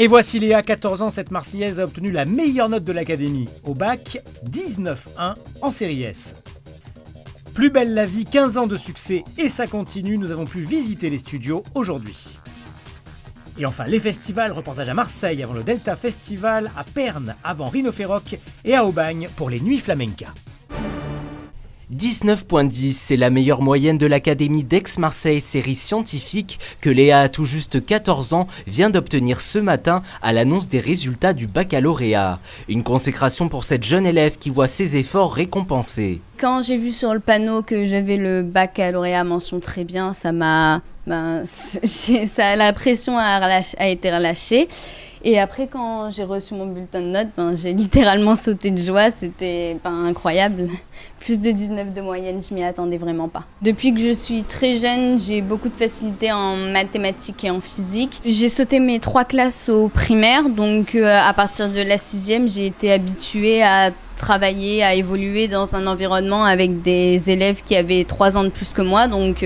Et voici Léa, 14 ans, cette Marseillaise a obtenu la meilleure note de l'académie. Au bac, 19,1 en série S. Plus belle la vie, 15 ans de succès et ça continue, nous avons pu visiter les studios aujourd'hui. Et enfin les festivals, reportage à Marseille avant le Delta Festival, à Perne avant Rhinophéroc et à Aubagne pour les Nuits Flamenca. 19.10, c'est la meilleure moyenne de l'Académie d'Aix-Marseille série scientifique que Léa, à tout juste 14 ans, vient d'obtenir ce matin à l'annonce des résultats du baccalauréat. Une consécration pour cette jeune élève qui voit ses efforts récompensés. Quand j'ai vu sur le panneau que j'avais le baccalauréat mention très bien, la pression a été relâchée. Et après, quand j'ai reçu mon bulletin de notes, j'ai littéralement sauté de joie. C'était incroyable. Plus de 19 de moyenne, je m'y attendais vraiment pas. Depuis que je suis très jeune, j'ai beaucoup de facilité en mathématiques et en physique. J'ai sauté mes 3 classes au primaire, donc à partir de la 6e, j'ai été habituée à travailler, à évoluer dans un environnement avec des élèves qui avaient 3 ans de plus que moi, donc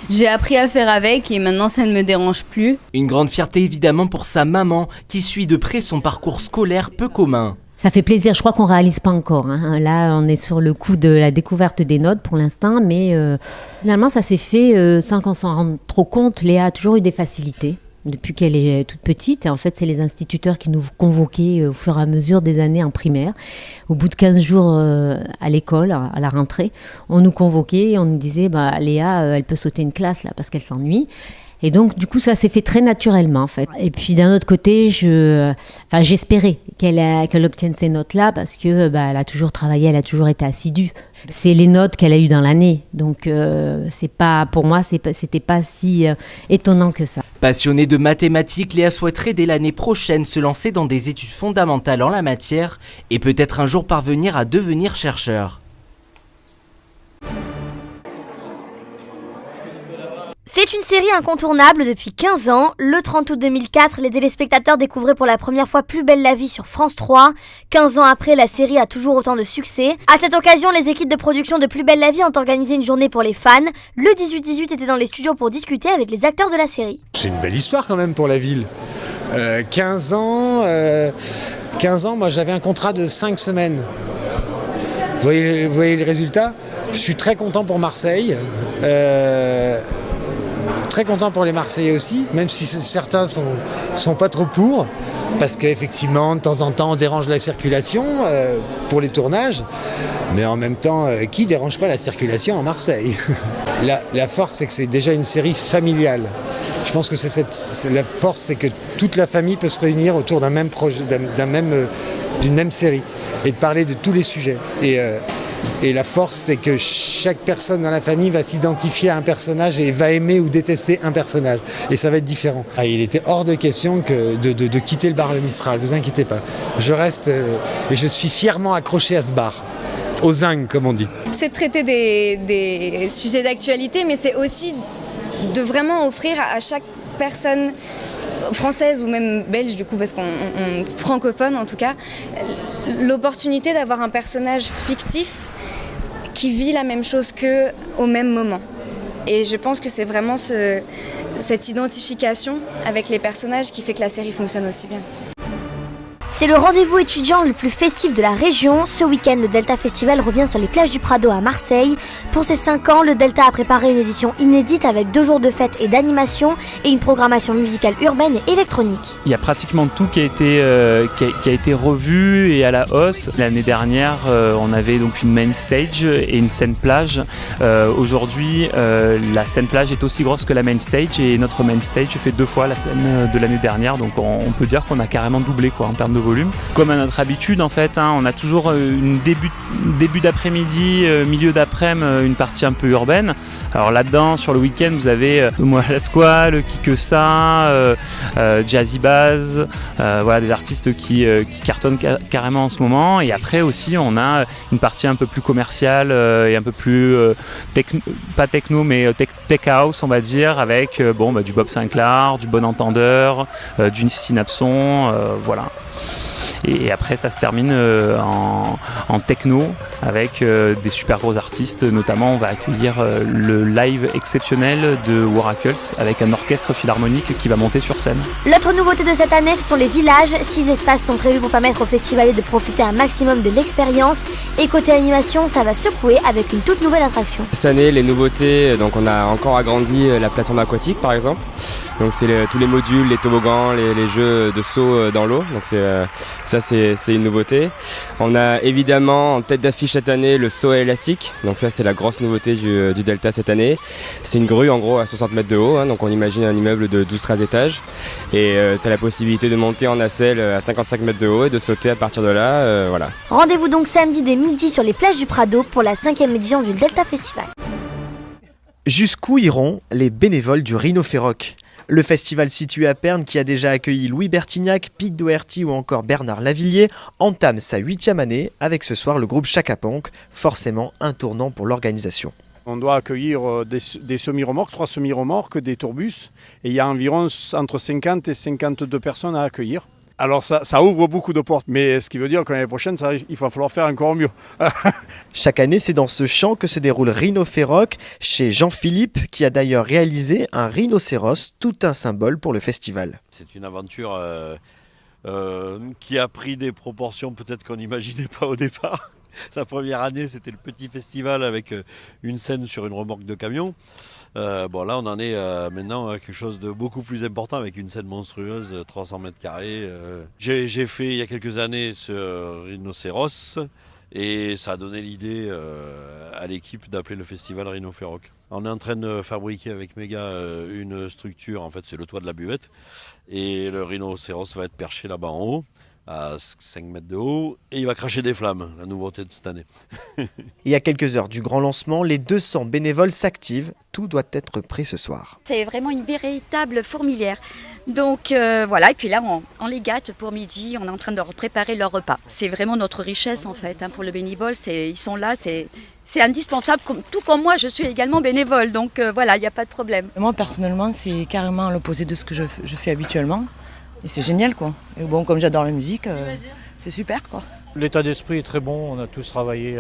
j'ai appris à faire avec et maintenant ça ne me dérange plus. Une grande fierté évidemment pour sa maman qui suit de près son parcours scolaire peu commun. Ça fait plaisir, je crois qu'on ne réalise pas encore. Là, on est sur le coup de la découverte des notes pour l'instant, mais finalement, ça s'est fait sans qu'on s'en rende trop compte. Léa a toujours eu des facilités depuis qu'elle est toute petite. Et en fait, c'est les instituteurs qui nous convoquaient au fur et à mesure des années en primaire. Au bout de 15 jours à l'école, à la rentrée, on nous convoquait et on nous disait Léa, elle peut sauter une classe là parce qu'elle s'ennuie. Et donc, du coup, ça s'est fait très naturellement, en fait. Et puis, d'un autre côté, j'espérais qu'elle obtienne ces notes-là parce que, elle a toujours travaillé, elle a toujours été assidue. C'est les notes qu'elle a eues dans l'année. Donc, pour moi, c'était pas si étonnant que ça. Passionnée de mathématiques, Léa souhaiterait dès l'année prochaine se lancer dans des études fondamentales en la matière et peut-être un jour parvenir à devenir chercheur. C'est une série incontournable depuis 15 ans. Le 30 août 2004, les téléspectateurs découvraient pour la première fois Plus belle la vie sur France 3. 15 ans après, la série a toujours autant de succès. À cette occasion, les équipes de production de Plus belle la vie ont organisé une journée pour les fans. Le 18-18 était dans les studios pour discuter avec les acteurs de la série. C'est une belle histoire quand même pour la ville. 15 ans, moi j'avais un contrat de 5 semaines. Vous voyez le résultat ? Je suis très content pour Marseille. Très content pour les Marseillais aussi, même si certains sont pas trop pour, parce qu'effectivement, de temps en temps, on dérange la circulation pour les tournages, mais en même temps, qui dérange pas la circulation en Marseille ? La force, c'est que c'est déjà une série familiale. Je pense que la force, c'est que toute la famille peut se réunir autour d'un même projet, d'une même série, et de parler de tous les sujets. Et la force, c'est que chaque personne dans la famille va s'identifier à un personnage et va aimer ou détester un personnage. Et ça va être différent. Il était hors de question de quitter le bar Le Mistral, vous inquiétez pas. Je reste et je suis fièrement accroché à ce bar. Au zinc, comme on dit. C'est de traiter des sujets d'actualité, mais c'est aussi de vraiment offrir à chaque personne française ou même belge du coup, parce qu'on francophone en tout cas, l'opportunité d'avoir un personnage fictif qui vit la même chose qu'eux au même moment. Et je pense que c'est vraiment cette identification avec les personnages qui fait que la série fonctionne aussi bien. C'est le rendez-vous étudiant le plus festif de la région. Ce week-end, le Delta Festival revient sur les plages du Prado à Marseille. Pour ses 5 ans, le Delta a préparé une édition inédite avec 2 jours de fête et d'animation et une programmation musicale urbaine et électronique. Il y a pratiquement tout qui a été revu et à la hausse. L'année dernière, on avait donc une main stage et une scène plage. Aujourd'hui, la scène plage est aussi grosse que la main stage et notre main stage fait 2 fois la scène de l'année dernière. Donc on peut dire qu'on a carrément doublé en termes de volume. Comme à notre habitude en fait, on a toujours une début d'après-midi, milieu d'après-midi, une partie un peu urbaine. Alors là-dedans, sur le week-end, vous avez Moi la Squale, Kikessa, Jazzy Baz, des artistes qui cartonnent carrément en ce moment. Et après aussi, on a une partie un peu plus commerciale et un peu plus pas techno, mais tech house, on va dire, avec du Bob Sinclair, du Bon Entendeur, du Synapson, voilà. Et après ça se termine en techno avec des super gros artistes. Notamment on va accueillir le live exceptionnel de Waracles avec un orchestre philharmonique qui va monter sur scène. L'autre nouveauté de cette année, ce sont les villages. 6 espaces sont prévus pour permettre aux festivaliers de profiter un maximum de l'expérience. Et côté animation, ça va secouer avec une toute nouvelle attraction. Cette année, les nouveautés, donc on a encore agrandi la plateforme aquatique par exemple. Donc c'est tous les modules, les toboggans, les jeux de saut dans l'eau. Donc c'est une nouveauté. On a évidemment en tête d'affiche cette année le saut à élastique. Donc ça c'est la grosse nouveauté du Delta cette année. C'est une grue en gros à 60 mètres de haut. Donc on imagine un immeuble de 12-13 étages. Et tu as la possibilité de monter en nacelle à 55 mètres de haut et de sauter à partir de là. Voilà. Rendez-vous donc samedi dès midi sur les plages du Prado pour la 5e édition du Delta Festival. Jusqu'où iront les bénévoles du Rhinophéroc ? Le festival situé à Pernes, qui a déjà accueilli Louis Bertignac, Pete Doherty ou encore Bernard Lavilliers, entame sa 8e année avec ce soir le groupe Chaka Ponk, forcément un tournant pour l'organisation. On doit accueillir des semi-remorques, 3 semi-remorques, des tourbus, et il y a environ entre 50 et 52 personnes à accueillir. Alors ça ouvre beaucoup de portes, mais ce qui veut dire que l'année prochaine, il va falloir faire encore mieux. Chaque année, c'est dans ce champ que se déroule Rhinophéroc, chez Jean-Philippe, qui a d'ailleurs réalisé un rhinocéros, tout un symbole pour le festival. C'est une aventure qui a pris des proportions peut-être qu'on n'imaginait pas au départ. La première année, c'était le petit festival avec une scène sur une remorque de camion. Bon, là, on en est maintenant à quelque chose de beaucoup plus important avec une scène monstrueuse, 300 mètres carrés. J'ai fait il y a quelques années ce rhinocéros et ça a donné l'idée à l'équipe d'appeler le festival Rhinophéroc. On est en train de fabriquer avec Méga une structure, en fait c'est le toit de la buvette, et le rhinocéros va être perché là-bas en haut, à 5 mètres de haut, et il va cracher des flammes, la nouveauté de cette année. Et à quelques heures du grand lancement, les 200 bénévoles s'activent. Tout doit être prêt ce soir. C'est vraiment une véritable fourmilière. Donc voilà, et puis là on les gâte pour midi, on est en train de leur préparer leur repas. C'est vraiment notre richesse en fait, pour le bénévole, ils sont là, c'est indispensable, tout comme moi je suis également bénévole, donc voilà, il n'y a pas de problème. Moi personnellement c'est carrément à l'opposé de ce que je fais habituellement. Et c'est génial quoi. Et bon, comme j'adore la musique, c'est super quoi. L'état d'esprit est très bon, on a tous travaillé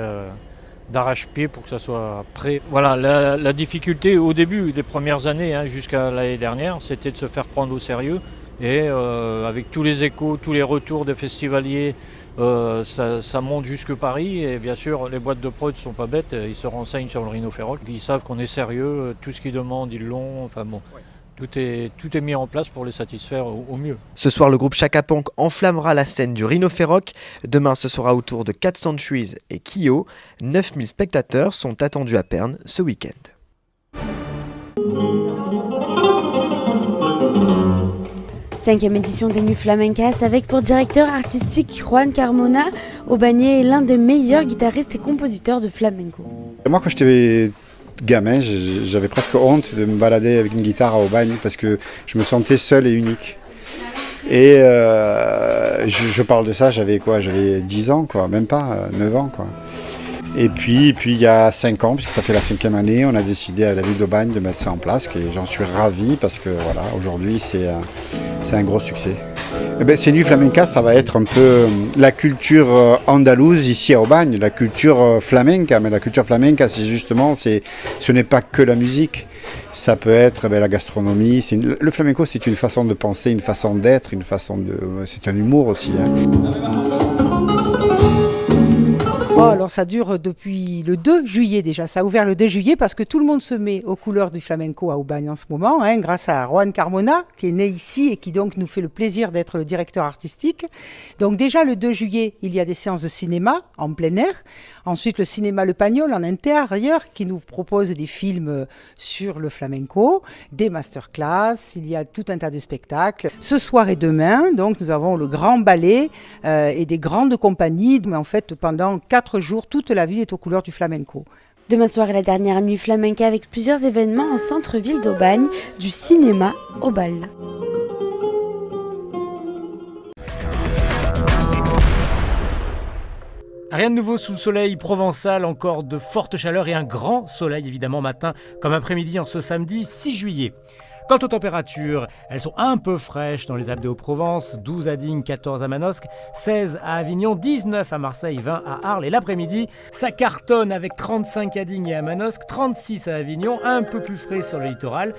d'arrache-pied pour que ça soit prêt. Voilà, la difficulté au début des premières années, jusqu'à l'année dernière, c'était de se faire prendre au sérieux. Et avec tous les échos, tous les retours des festivaliers, ça monte jusque Paris. Et bien sûr, les boîtes de prod ne sont pas bêtes, ils se renseignent sur le Rhinophéroc. Ils savent qu'on est sérieux, tout ce qu'ils demandent, ils l'ont. Enfin bon. Tout est mis en place pour les satisfaire au mieux. Ce soir, le groupe Chaka Ponk enflammera la scène du Rhinophéroc. Demain, ce sera au tour de 4 Centuries et Kyo. 9000 spectateurs sont attendus à Pernes ce week-end. 5e édition des Nuits Flamencas avec pour directeur artistique Juan Carmona. Aubagné est l'un des meilleurs guitaristes et compositeurs de flamenco. Moi, quand j'étais gamin, j'avais presque honte de me balader avec une guitare à Aubagne parce que je me sentais seul et unique. Et je parle de ça, j'avais 10 ans, quoi, même pas 9 ans. Quoi. Et puis il y a 5 ans, puisque ça fait la 5e année, on a décidé à la ville d'Aubagne de mettre ça en place et j'en suis ravi parce que voilà, aujourd'hui c'est un gros succès. Ces Nuits Flamencas, ça va être un peu la culture andalouse ici à Aubagne, la culture flamenca. Mais la culture flamenca, c'est justement, ce n'est pas que la musique. Ça peut être la gastronomie. Le flamenco, c'est une façon de penser, une façon d'être, c'est un humour aussi. Alors ça dure depuis le 2 juillet déjà, ça a ouvert le 2 juillet parce que tout le monde se met aux couleurs du flamenco à Aubagne en ce moment, grâce à Juan Carmona qui est né ici et qui donc nous fait le plaisir d'être le directeur artistique. Donc déjà le 2 juillet, il y a des séances de cinéma en plein air, ensuite le cinéma Le Pagnol en intérieur qui nous propose des films sur le flamenco, des masterclass, il y a tout un tas de spectacles. Ce soir et demain, donc nous avons le grand ballet et des grandes compagnies, mais en fait pendant 4 jours, toute la ville est aux couleurs du flamenco. Demain soir est la dernière nuit flamenca avec plusieurs événements en centre-ville d'Aubagne, du cinéma au bal. Rien de nouveau sous le soleil provençal, encore de fortes chaleurs et un grand soleil évidemment matin comme après-midi en ce samedi 6 juillet. Quant aux températures, elles sont un peu fraîches dans les Alpes de Haute-Provence, 12 à Digne, 14 à Manosque, 16 à Avignon, 19 à Marseille, 20 à Arles. Et l'après-midi, ça cartonne avec 35 à Digne et à Manosque, 36 à Avignon, un peu plus frais sur le littoral,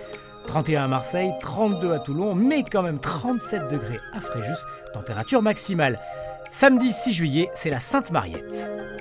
31 à Marseille, 32 à Toulon, mais quand même 37 degrés à Fréjus, température maximale. Samedi 6 juillet, c'est la Sainte-Mariette.